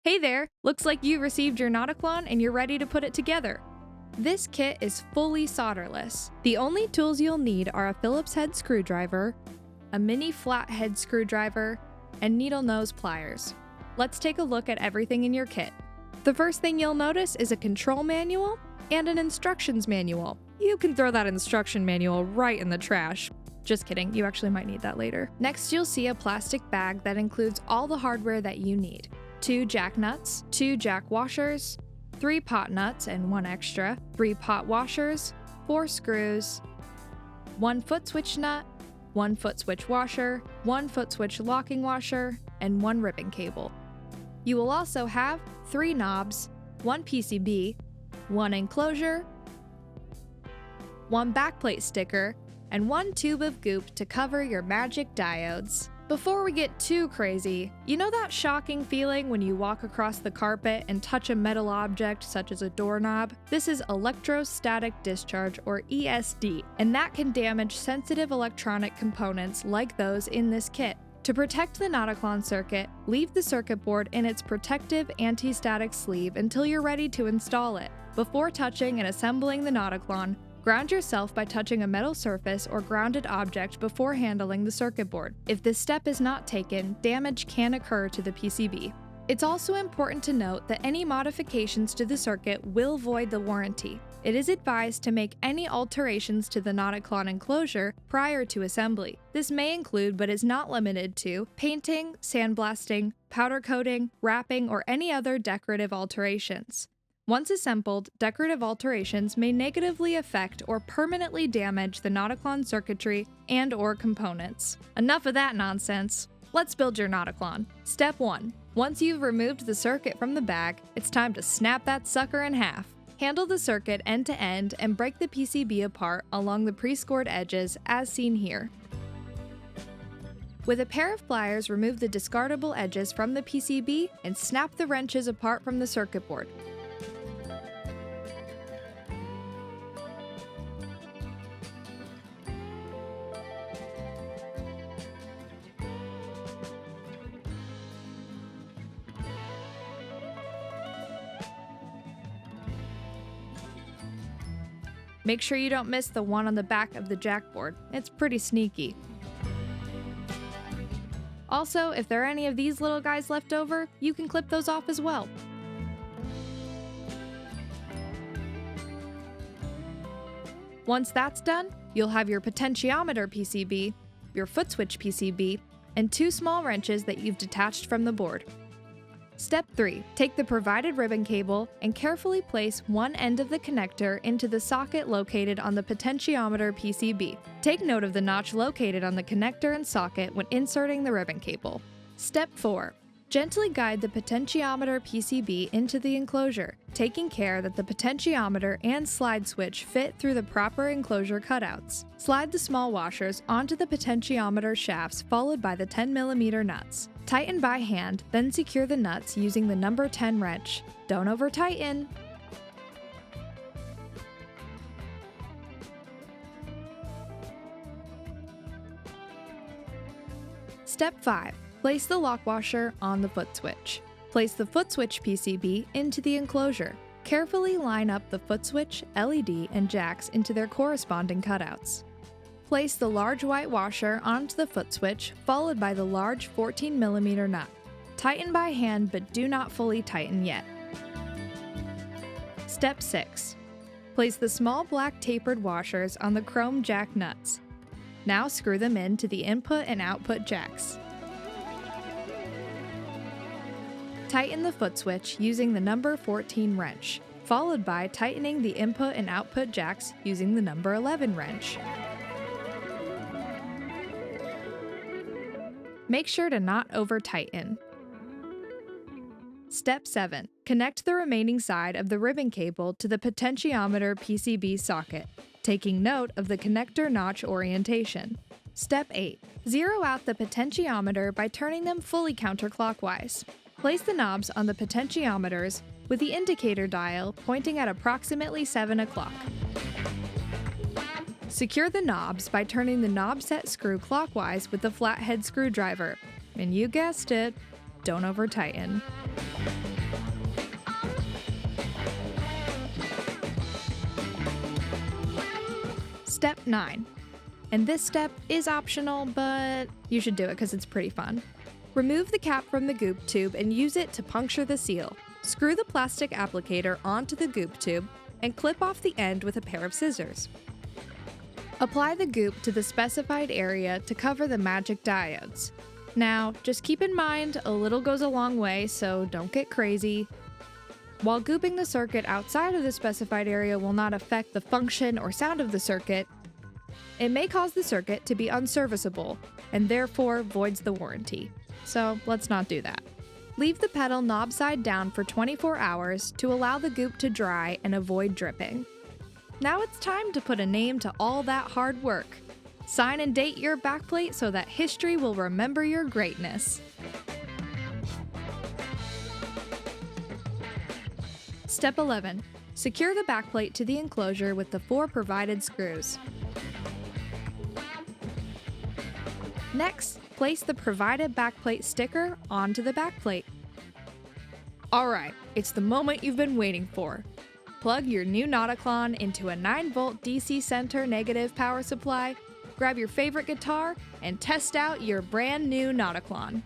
Hey there! Looks like you received your Notaklön and you're ready to put it together. This kit is fully solderless. The only tools you'll need are a Phillips head screwdriver, a mini flathead screwdriver, and needle nose pliers. Let's take a look at everything in your kit. The first thing you'll notice is a control manual and an instructions manual. You can throw that instruction manual right in the trash. Just kidding, you actually might need that later. Next, you'll see a plastic bag that includes all the hardware that you need. 2 jack nuts, 2 jack washers, 3 pot nuts and 1 extra, 3 pot washers, 4 screws, 1 foot switch nut, 1 foot switch washer, 1 foot switch locking washer, and 1 ribbon cable. You will also have 3 knobs, 1 PCB, 1 enclosure, 1 backplate sticker, and 1 tube of goop to cover your magic diodes. Before we get too crazy, you know that shocking feeling when you walk across the carpet and touch a metal object such as a doorknob? This is Electrostatic Discharge, or ESD, and that can damage sensitive electronic components like those in this kit. To protect the Notaklön circuit, leave the circuit board in its protective anti-static sleeve until you're ready to install it. Before touching and assembling the Notaklön, ground yourself by touching a metal surface or grounded object before handling the circuit board. If this step is not taken, damage can occur to the PCB. It's also important to note that any modifications to the circuit will void the warranty. It is advised to make any alterations to the Notaklön enclosure prior to assembly. This may include, but is not limited to, painting, sandblasting, powder coating, wrapping, or any other decorative alterations. Once assembled, decorative alterations may negatively affect or permanently damage the Notaklön circuitry and/or components. Enough of that nonsense. Let's build your Notaklön. Step 1. Once you've removed the circuit from the bag, it's time to snap that sucker in half. Handle the circuit end to end and break the PCB apart along the pre-scored edges as seen here. With a pair of pliers, remove the discardable edges from the PCB and snap the wrenches apart from the circuit board. Make sure you don't miss the one on the back of the jackboard. It's pretty sneaky. Also, if there are any of these little guys left over, you can clip those off as well. Once that's done, you'll have your potentiometer PCB, your foot switch PCB, and 2 small wrenches that you've detached from the board. Step 3. Take the provided ribbon cable and carefully place one end of the connector into the socket located on the potentiometer PCB. Take note of the notch located on the connector and socket when inserting the ribbon cable. Step 4. Gently guide the potentiometer PCB into the enclosure, taking care that the potentiometer and slide switch fit through the proper enclosure cutouts. Slide the small washers onto the potentiometer shafts followed by the 10mm nuts. Tighten by hand, then secure the nuts using the number 10 wrench. Don't over-tighten. Step 5. Place the lock washer on the foot switch. Place the foot switch PCB into the enclosure. Carefully line up the foot switch, LED, and jacks into their corresponding cutouts. Place the large white washer onto the foot switch, followed by the large 14mm nut. Tighten by hand, but do not fully tighten yet. Step 6. Place the small black tapered washers on the chrome jack nuts. Now screw them into the input and output jacks. Tighten the foot switch using the number 14 wrench, followed by tightening the input and output jacks using the number 11 wrench. Make sure to not over-tighten. Step 7. Connect the remaining side of the ribbon cable to the potentiometer PCB socket, taking note of the connector notch orientation. Step 8. Zero out the potentiometer by turning them fully counterclockwise. Place the knobs on the potentiometers with the indicator dial pointing at approximately 7 o'clock. Secure the knobs by turning the knob set screw clockwise with the flathead screwdriver. And you guessed it, don't over-tighten. Step 9. And this step is optional, but you should do it because it's pretty fun. Remove the cap from the goop tube and use it to puncture the seal. Screw the plastic applicator onto the goop tube and clip off the end with a pair of scissors. Apply the goop to the specified area to cover the magic diodes. Now, just keep in mind a little goes a long way, so don't get crazy. While gooping the circuit outside of the specified area will not affect the function or sound of the circuit, it may cause the circuit to be unserviceable and therefore voids the warranty. So let's not do that. Leave the pedal knob side down for 24 hours to allow the goop to dry and avoid dripping. Now it's time to put a name to all that hard work. Sign and date your backplate so that history will remember your greatness. Step 11. Secure the backplate to the enclosure with the 4 provided screws. Next, place the provided backplate sticker onto the backplate. Alright, it's the moment you've been waiting for. Plug your new Notaklön into a 9-volt DC center negative power supply, grab your favorite guitar, and test out your brand new Notaklön.